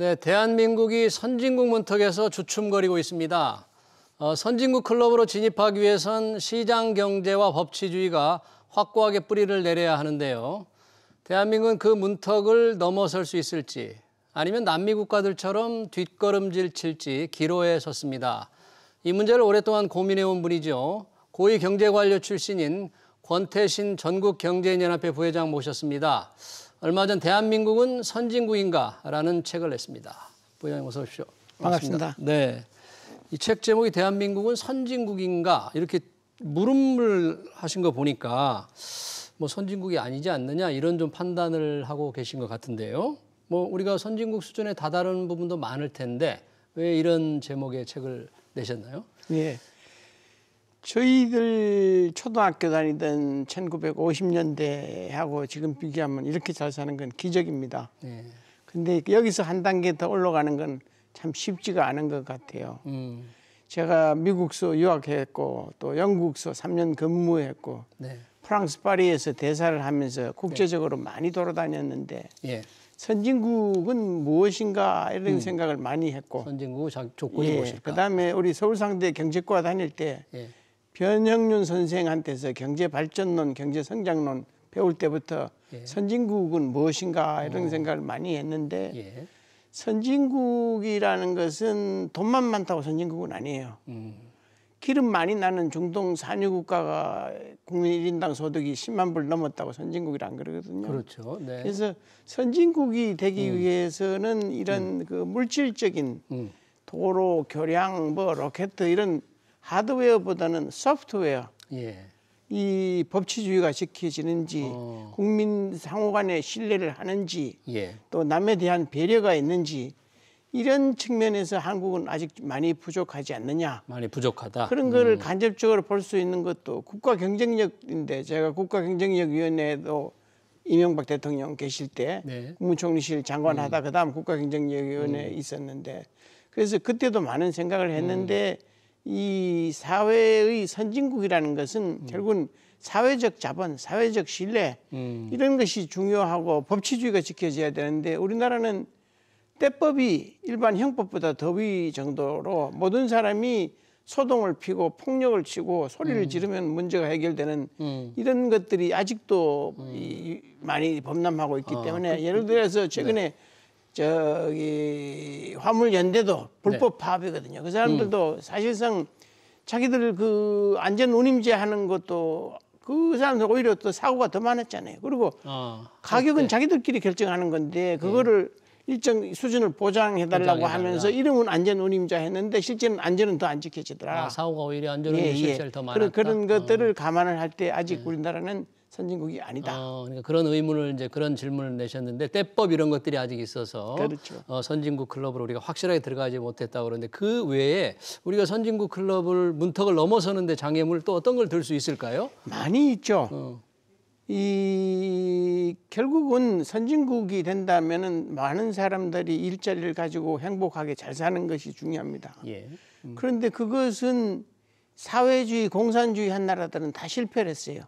네, 대한민국이 선진국 문턱에서 주춤거리고 있습니다. 선진국 클럽으로 진입하기 위해선 시장 경제와 법치주의가 확고하게 뿌리를 내려야 하는데요. 대한민국은 그 문턱을 넘어설 수 있을지 아니면 남미 국가들처럼 뒷걸음질 칠지 기로에 섰습니다. 이 문제를 오랫동안 고민해온 분이죠. 고위경제관료 출신인 권태신 전국경제인연합회 부회장 모셨습니다. 얼마 전 대한민국은 선진국인가라는 책을 냈습니다. 부회장님 어서 오십시오. 반갑습니다. 네, 이 책 제목이 대한민국은 선진국인가 이렇게 물음을 하신 거 보니까 뭐 선진국이 아니지 않느냐 이런 좀 판단을 하고 계신 것 같은데요. 뭐 우리가 선진국 수준에 다다른 부분도 많을 텐데 왜 이런 제목의 책을 내셨나요? 예. 저희들 초등학교 다니던 1950년대하고 지금 비교하면 이렇게 잘 사는 건 기적입니다. 네. 근데 여기서 한 단계 더 올라가는 건 참 쉽지가 않은 것 같아요. 제가 미국서 유학했고 또 영국서 3년 근무했고 네. 프랑스 파리에서 대사를 하면서 국제적으로 많이 돌아다녔는데 예. 선진국은 무엇인가 이런 생각을 많이 했고 선진국 조건이 무엇일까? 그다음에 우리 서울상대 경제과 다닐 때 변형윤 선생한테서 경제발전론, 경제성장론 배울 때부터 선진국은 무엇인가 이런 생각을 많이 했는데 선진국이라는 것은 돈만 많다고 선진국은 아니에요. 기름 많이 나는 중동 산유국가가 국민 1인당 소득이 10만 불 넘었다고 선진국이란 그러거든요. 그렇죠. 네. 그래서 선진국이 되기 위해서는 이런 그 물질적인 도로, 교량, 뭐 로켓 이런 하드웨어보다는 소프트웨어, 이 법치주의가 지켜지는지, 국민 상호간에 신뢰를 하는지, 또 남에 대한 배려가 있는지 이런 측면에서 한국은 아직 많이 부족하지 않느냐. 많이 부족하다. 그런 거를 간접적으로 볼 수 있는 것도 국가 경쟁력인데 제가 국가경쟁력위원회도 이명박 대통령 계실 때 국무총리실 장관 하다 그다음 국가경쟁력위원회에 있었는데 그래서 그때도 많은 생각을 했는데 이 사회의 선진국이라는 것은 결국은 사회적 자본, 사회적 신뢰 이런 것이 중요하고 법치주의가 지켜져야 되는데 우리나라는 때법이 일반 형법보다 더 위 정도로 모든 사람이 소동을 피고 폭력을 치고 소리를 지르면 문제가 해결되는 이런 것들이 아직도 많이 범람하고 있기 때문에 예를 들어서 최근에 저기 화물연대도 불법 파업이거든요. 그 사람들도 사실상 자기들 그 안전 운임제 하는 것도 그 사람들 오히려 또 사고가 더 많았잖아요. 그리고 가격은 자기들끼리 결정하는 건데 그거를 일정 수준을 보장해달라고 하면서 이름은 안전운임자 했는데 실제는 안전은 더 안 지켜지더라. 사고가 오히려 안전운임 실제를 더 많았다. 그런 것들을 감안을 할 때 아직 우리나라는 선진국이 아니다. 그러니까 그런 의문을 이제 그런 질문을 내셨는데 때법 이런 것들이 아직 있어서 그렇죠. 선진국 클럽으로 우리가 확실하게 들어가지 못했다고 그러는데 그 외에 우리가 선진국 클럽을 문턱을 넘어서는데 장애물 또 어떤 걸 들 수 있을까요? 많이 있죠. 결국은 선진국이 된다면은 많은 사람들이 일자리를 가지고 행복하게 잘 사는 것이 중요합니다. 그런데 그것은 사회주의, 공산주의 한 나라들은 다 실패를 했어요.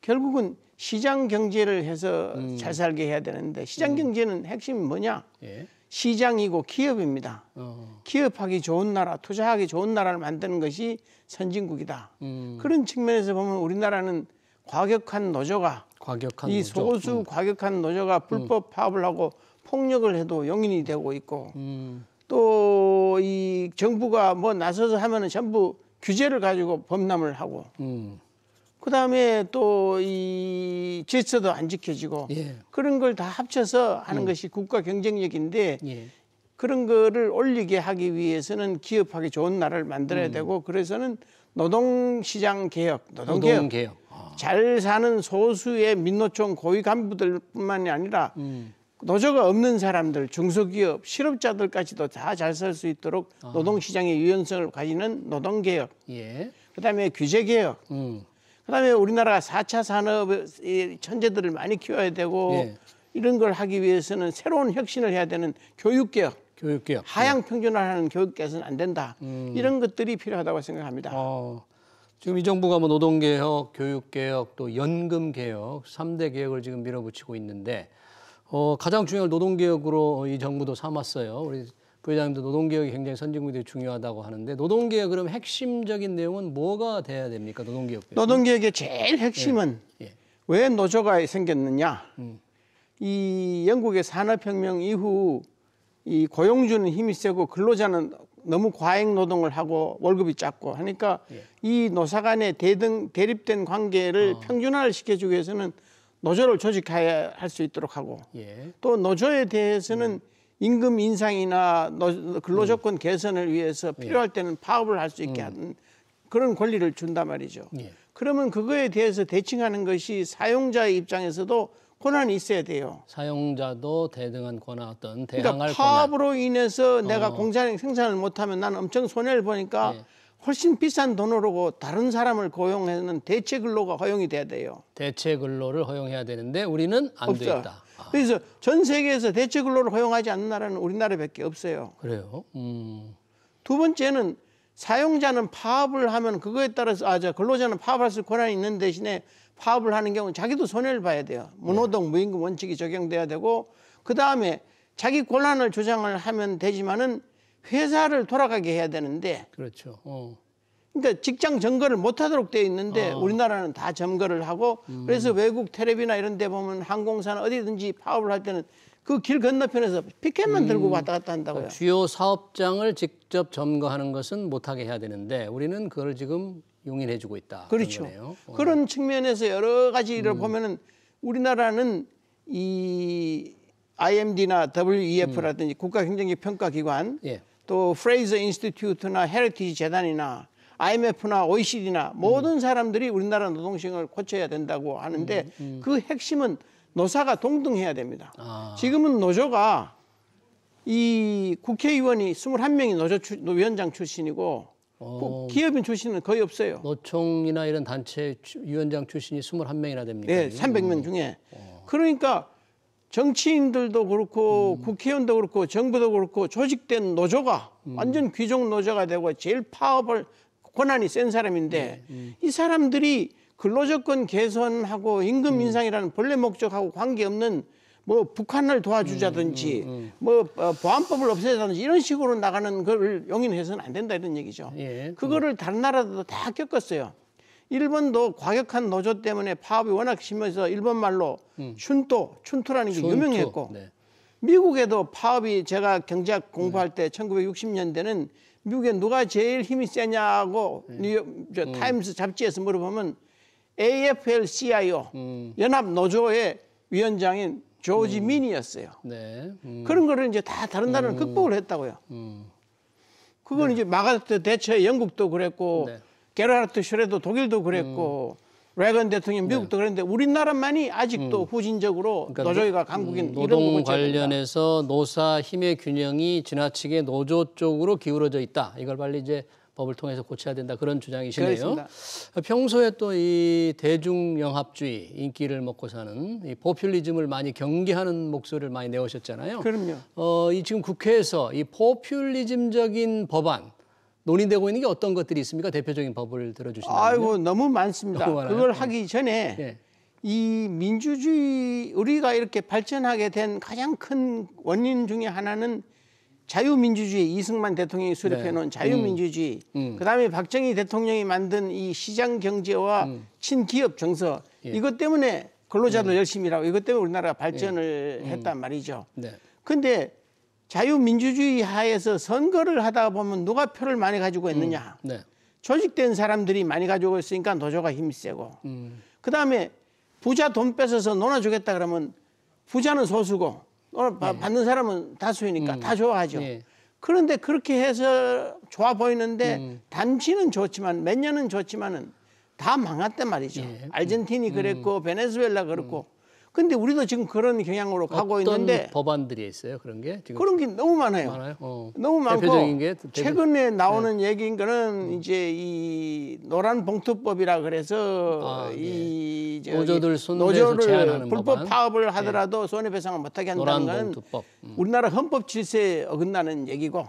결국은 시장 경제를 해서 잘 살게 해야 되는데 시장 경제는 핵심이 뭐냐? 시장이고 기업입니다. 기업하기 좋은 나라, 투자하기 좋은 나라를 만드는 것이 선진국이다. 그런 측면에서 보면 우리나라는 과격한 노조가 소수 과격한 노조가 불법 파업을 하고 폭력을 해도 용인이 되고 있고 또 이 정부가 뭐 나서서 하면은 전부 규제를 가지고 범람을 하고 그다음에 또 이 질서도 안 지켜지고 그런 걸 다 합쳐서 하는 것이 국가 경쟁력인데 그런 거를 올리게 하기 위해서는 기업하기 좋은 나라를 만들어야 되고 그래서는 노동시장 개혁, 노동개혁. 잘 사는 소수의 민노총 고위 간부들뿐만이 아니라 노조가 없는 사람들, 중소기업, 실업자들까지도 다 잘 살 수 있도록 노동시장의 유연성을 가지는 노동개혁, 그다음에 규제개혁, 그다음에 우리나라가 4차 산업의 천재들을 많이 키워야 되고 이런 걸 하기 위해서는 새로운 혁신을 해야 되는 교육개혁. 하향 평준화하는 교육개혁은 안 된다. 이런 것들이 필요하다고 생각합니다. 지금 이 정부가 뭐 노동개혁, 교육개혁, 또 연금개혁 3대 개혁을 지금 밀어붙이고 있는데 가장 중요한 노동개혁으로 이 정부도 삼았어요. 우리 부회장님도 노동개혁이 굉장히 선진국들이 중요하다고 하는데 노동개혁 그럼 핵심적인 내용은 뭐가 돼야 됩니까? 노동개혁. 노동개혁의 제일 핵심은 왜 노조가 생겼느냐. 이 영국의 산업혁명 이후 이 고용주는 힘이 세고 근로자는 너무 과잉 노동을 하고 월급이 작고 하니까 이 노사 간의 대립된 관계를 평준화를 시켜주기 위해서는 노조를 조직해야 할 수 있도록 하고 또 노조에 대해서는 임금 인상이나 근로조건 개선을 위해서 필요할 때는 파업을 할 수 있게 하는 그런 권리를 준단 말이죠. 그러면 그거에 대해서 대칭하는 것이 사용자의 입장에서도 권한이 있어야 돼요. 사용자도 대등한 권한, 어떤 대항할 그러니까 파업으로 인해서 내가 공장에 생산을 못하면 나는 엄청 손해를 보니까 훨씬 비싼 돈으로 다른 사람을 고용해서는 대체 근로가 허용이 돼야 돼요. 대체 근로를 허용해야 되는데 우리는 안 돼 있다. 그래서 전 세계에서 대체 근로를 허용하지 않는 나라는 우리나라밖에 없어요. 그래요? 두 번째는 사용자는 파업을 하면 그거에 따라서 근로자는 파업할 수 권한이 있는 대신에 파업을 하는 경우는 자기도 손해를 봐야 돼요. 무노동, 무임금 원칙이 적용돼야 되고 그다음에 자기 권한을 주장을 하면 되지만은 회사를 돌아가게 해야 되는데 그렇죠. 그러니까 직장 점거를 못하도록 되어 있는데 우리나라는 다 점거를 하고 그래서 외국 텔레비나 이런 데 보면 항공사나 어디든지 파업을 할 때는 그 길 건너편에서 피켓만 들고 왔다 갔다 한다고요. 그러니까 주요 사업장을 직접 점거하는 것은 못하게 해야 되는데 우리는 그걸 지금 용인해주고 있다. 그렇죠. 그런 측면에서 여러 가지를 보면은 우리나라는 이 IMD나 WEF라든지 국가경쟁력평가기관 또 프레이저 인스티튜트나 헤리티지 재단이나 IMF나 OECD나 모든 사람들이 우리나라 노동시장을 고쳐야 된다고 하는데 그 핵심은 노사가 동등해야 됩니다. 지금은 노조가 이 국회의원이 21명이 노위원장 출신이고 기업인 출신은 거의 없어요. 노총이나 이런 단체 위원장 출신이 21명이나 됩니까? 네, 300명 중에. 그러니까 정치인들도 그렇고 국회의원도 그렇고 정부도 그렇고 조직된 노조가 완전 귀족 노조가 되고 제일 파업을 권한이 센 사람인데 이 사람들이 근로조건 개선하고 임금 인상이라는 본래 목적하고 관계없는 뭐 북한을 도와주자든지 뭐 보안법을 없애자든지 이런 식으로 나가는 걸 용인해서는 안 된다 이런 얘기죠. 그거를 다른 나라도 다 겪었어요. 일본도 과격한 노조 때문에 파업이 워낙 심해서 일본 말로 춘토라는 게 유명했고 미국에도 파업이 제가 경제학 공부할 때 1960년대는 미국에 누가 제일 힘이 세냐고 타임스 잡지에서 물어보면 AFL-CIO 연합 노조의 위원장인 조지 민이었어요. 그런 거를 이제 다 다른 나라는 극복을 했다고요. 그건 이제 마가르트 대처 영국도 그랬고 게르하르트 슈레도 독일도 그랬고 레건 대통령 미국도 그랬는데 우리나라만이 아직도 후진적으로 그러니까 노조가 강국인 노동 관련해서 노사 힘의 균형이 지나치게 노조 쪽으로 기울어져 있다. 이걸 빨리 이제 법을 통해서 고쳐야 된다 그런 주장이시네요. 그렇습니다. 평소에 또 이 대중영합주의 인기를 먹고 사는 이 포퓰리즘을 많이 경계하는 목소리를 많이 내오셨잖아요. 그럼요. 이 지금 국회에서 이 포퓰리즘적인 법안 논의되고 있는 게 어떤 것들이 있습니까? 대표적인 법을 들어주신다면요. 아이고 너무 많습니다. 너무 그걸 하기 전에 이 민주주의 우리가 이렇게 발전하게 된 가장 큰 원인 중에 하나는 자유민주주의 이승만 대통령이 수립해 놓은 자유민주주의 그다음에 박정희 대통령이 만든 이 시장경제와 친기업 정서 이것 때문에 근로자들 열심히 일하고 이것 때문에 우리나라가 발전을 했단 말이죠. 근데 자유민주주의 하에서 선거를 하다 보면 누가 표를 많이 가지고 있느냐. 조직된 사람들이 많이 가지고 있으니까 노조가 힘이 세고 그다음에 부자 돈 뺏어서 놀아주겠다 그러면 부자는 소수고 받는 사람은 다수이니까 다 좋아하죠. 그런데 그렇게 해서 좋아 보이는데 단지는 좋지만 몇 년은 좋지만은 다 망했단 말이죠. 아르헨티나이 그랬고 베네수엘라 그렇고. 근데 우리도 지금 그런 경향으로 가고 있는데 어떤 법안들이 있어요? 그런 게 지금 그런 게 너무 많아요. 너무 많고 대표적인 게 최근에 나오는 얘기인 거는 이제 이 노란 봉투법이라 그래서 이 노조들 손대서 제한하는 불법 법안? 파업을 하더라도 손해배상을 못하게 한다는 건 우리나라 헌법 질서에 어긋나는 얘기고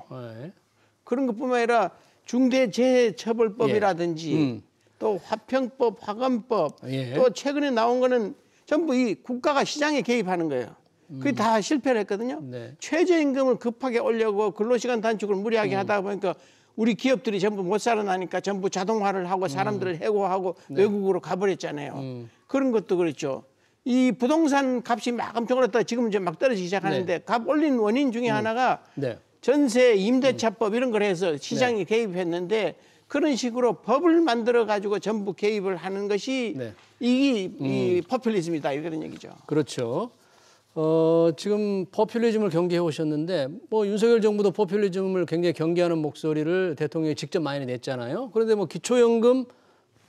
그런 것뿐만 아니라 중대재해처벌법이라든지 또 화평법, 화관법 또 최근에 나온 거는 전부 이 국가가 시장에 개입하는 거예요. 그게 다 실패를 했거든요. 네. 최저임금을 급하게 올려고 근로시간 단축을 무리하게 하다 보니까 우리 기업들이 전부 못 살아나니까 전부 자동화를 하고 사람들을 해고하고 네. 외국으로 가버렸잖아요. 그런 것도 그렇죠. 이 부동산 값이 막 엄청 올랐다가 지금 이제 막 떨어지기 시작하는데 네. 값 올린 원인 중에 하나가 네. 전세 임대차법 이런 걸 해서 시장이 개입했는데 그런 식으로 법을 만들어 가지고 전부 개입을 하는 것이 네. 이 포퓰리즘이다 이런 얘기죠. 그렇죠. 지금 포퓰리즘을 경계해 오셨는데 뭐 윤석열 정부도 포퓰리즘을 굉장히 경계하는 목소리를 대통령이 직접 많이 냈잖아요. 그런데 뭐 기초연금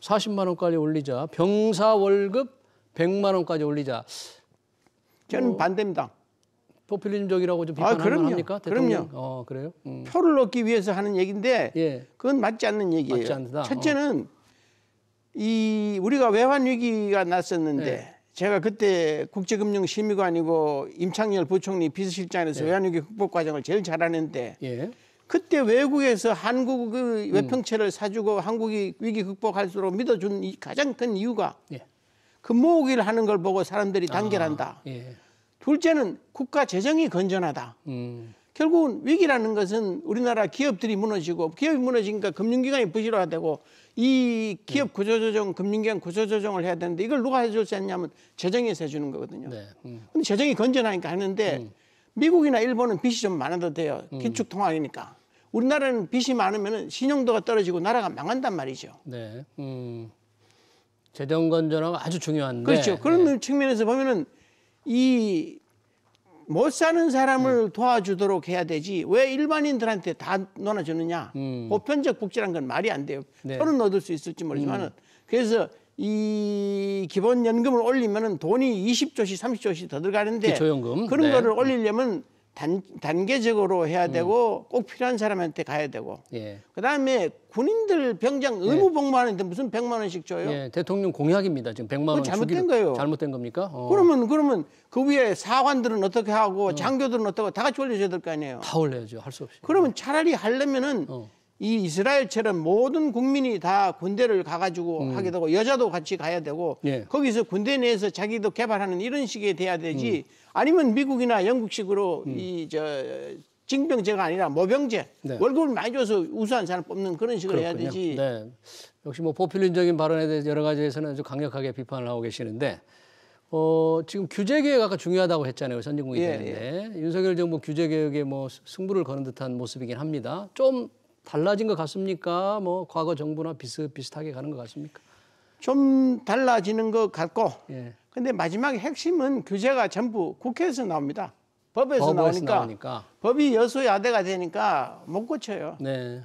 40만 원까지 올리자, 병사 월급 100만 원까지 올리자. 저는 반대입니다. 포퓰리즘적이라고 좀 비판할 만합니까? 그럼요. 그래요? 표를 얻기 위해서 하는 얘기인데 예. 그건 맞지 않는 얘기예요. 맞지 않다. 첫째는 이 우리가 외환 위기가 났었는데 네. 제가 그때 국제금융심의관이고 임창열 부총리 비서실장에서 네. 외환 위기 극복 과정을 제일 잘하는데 예. 그때 외국에서 한국의 외평채를 사주고 한국이 위기 극복할수록 믿어준 가장 큰 이유가 예. 금모으기를 하는 걸 보고 사람들이 단결한다. 예. 둘째는 국가 재정이 건전하다. 결국은 위기라는 것은 우리나라 기업들이 무너지고 기업이 무너지니까 금융기관이 부실화되고 이 기업 구조조정, 금융기관 구조조정을 해야 되는데 이걸 누가 해줄 수 있냐면 재정에서 해주는 거거든요. 네. 근데 재정이 건전하니까 하는데 미국이나 일본은 빚이 좀 많아도 돼요. 기축통화이니까. 우리나라는 빚이 많으면 신용도가 떨어지고 나라가 망한단 말이죠. 네. 재정 건전화가 아주 중요한데. 그렇죠. 그런 측면에서 보면은 이 못 사는 사람을 도와주도록 해야 되지 왜 일반인들한테 다 논아주느냐. 보편적 복지란 건 말이 안 돼요. 네. 표는 얻을 수 있을지 모르지만은 그래서 이 기본연금을 올리면은 돈이 20조씩 30조씩 더 들어가는데 기초연금. 그런 네. 거를 올리려면 단계적으로 해야 되고 꼭 필요한 사람한테 가야 되고 예. 그다음에 군인들 병장 의무 복무하는데 무슨 100만 원씩 줘요? 예. 대통령 공약입니다. 지금 100만 원 잘못된 거예요. 잘못된 겁니까? 그러면 그 위에 사관들은 어떻게 하고 장교들은 어떻게 다 같이 올려줘야 될 거 아니에요. 다 올려야죠. 할 수 없이. 그러면 차라리 하려면은 이 이스라엘처럼 모든 국민이 다 군대를 가가지고 하게 되고 여자도 같이 가야 되고 예. 거기서 군대 내에서 자기도 개발하는 이런 식이 돼야 되지 아니면 미국이나 영국식으로 징병제가 아니라 모병제 네. 월급을 많이 줘서 우수한 사람 뽑는 그런 식으로 해야 되지. 네. 역시 뭐 포퓰리즘적인 발언에 대해서 여러 가지에서는 아주 강력하게 비판을 하고 계시는데 지금 규제 개혁 아까 중요하다고 했잖아요. 선진국이 되는데 윤석열 정부 규제 개혁에 뭐 승부를 거는 듯한 모습이긴 합니다. 좀 달라진 것 같습니까? 뭐 과거 정부나 비슷비슷하게 가는 것 같습니까? 좀 달라지는 것 같고 예. 근데 마지막에 핵심은 규제가 전부 국회에서 나옵니다. 법에서 나오니까 법이 여소야대가 되니까 못 고쳐요. 네.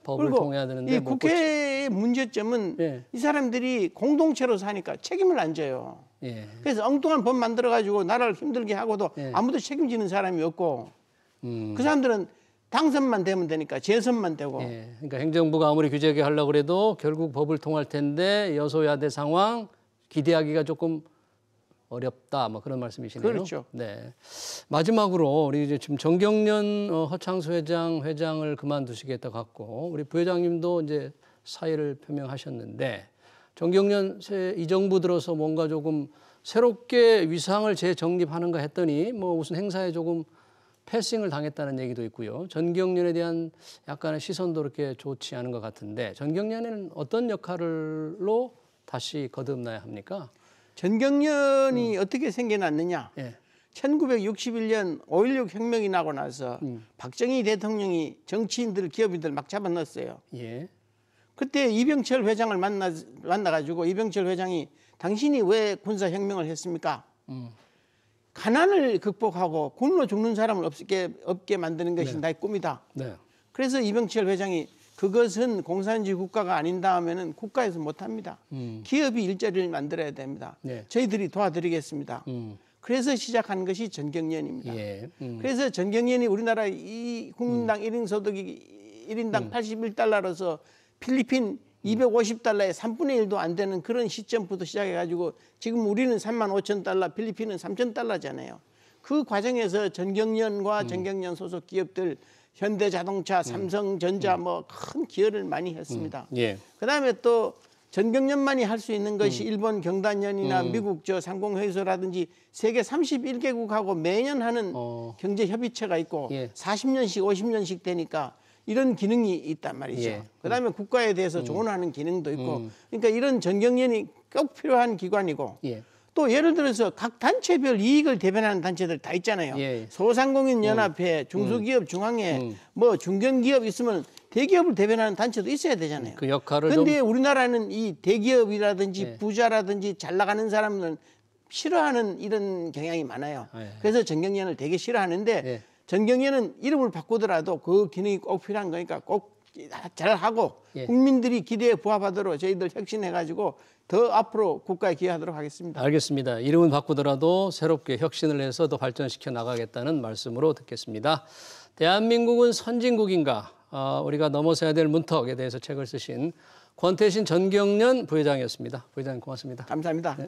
법을 통해야 되는데 이 국회의 문제점은 이 사람들이 공동체로 사니까 책임을 안 져요. 예. 그래서 엉뚱한 법 만들어가지고 나라를 힘들게 하고도 아무도 책임지는 사람이 없고 그 사람들은 당선만 되면 되니까 재선만 되고. 예. 그러니까 행정부가 아무리 규제 개혁하려고 그래도 결국 법을 통할 텐데 여소야대 상황 기대하기가 조금 어렵다. 뭐 그런 말씀이시네요. 그렇죠. 네. 마지막으로 우리 이제 지금 정경련 허창수 회장을 그만두시겠다고 했고 우리 부회장님도 이제 사의를 표명하셨는데 정경련 이 정부 들어서 뭔가 조금 새롭게 위상을 재정립하는가 했더니 뭐 무슨 행사에 조금 패싱을 당했다는 얘기도 있고요. 전경련에 대한 약간의 시선도 그렇게 좋지 않은 것 같은데 전경련에는 어떤 역할로 다시 거듭나야 합니까? 전경련이 어떻게 생겨났느냐. 예. 1961년 5.16 혁명이 나고 나서 박정희 대통령이 정치인들, 기업인들 막 잡아넣었어요. 예. 그때 이병철 회장을 만나가지고 이병철 회장이 당신이 왜 군사혁명을 했습니까? 가난을 극복하고 굶어 죽는 사람을 없게 만드는 것이 나의 꿈이다. 네. 그래서 이병철 회장이 그것은 공산주의 국가가 아닌 다음에는 국가에서 못합니다. 기업이 일자리를 만들어야 됩니다. 네. 저희들이 도와드리겠습니다. 그래서 시작한 것이 전경련입니다. 예. 그래서 전경련이 우리나라 이 국민당 1인 소득이 1인당 81달러로서 필리핀 250달러에 3분의 1도 안 되는 그런 시점부터 시작해가지고 지금 우리는 35,000달러, 필리핀은 3,000달러잖아요. 그 과정에서 전경련과 전경련 소속 기업들 현대자동차, 삼성전자 뭐 큰 기여를 많이 했습니다. 예. 그다음에 또 전경련만이 할 수 있는 것이 일본 경단련이나 미국 저 상공회의소라든지 세계 31개국하고 매년 하는 경제협의체가 있고 예. 40년씩 50년씩 되니까 이런 기능이 있단 말이죠. 예. 그다음에 국가에 대해서 조언하는 기능도 있고 그러니까 이런 전경련이 꼭 필요한 기관이고 예. 또 예를 들어서 각 단체별 이익을 대변하는 단체들 다 있잖아요. 예. 소상공인연합회, 중소기업 중앙회, 뭐 중견기업 있으면 대기업을 대변하는 단체도 있어야 되잖아요. 그 역할을 근데 우리나라는 이 대기업이라든지 예. 부자라든지 잘 나가는 사람은 싫어하는 이런 경향이 많아요. 예. 그래서 전경련을 되게 싫어하는데 예. 전경련은 이름을 바꾸더라도 그 기능이 꼭 필요한 거니까 꼭 잘하고 예. 국민들이 기대에 부합하도록 저희들 혁신해가지고 더 앞으로 국가에 기여하도록 하겠습니다. 알겠습니다. 이름은 바꾸더라도 새롭게 혁신을 해서 더 발전시켜 나가겠다는 말씀으로 듣겠습니다. 대한민국은 선진국인가? 우리가 넘어서야 될 문턱에 대해서 책을 쓰신 권태신 전경련 부회장이었습니다. 부회장님 고맙습니다. 감사합니다. 네.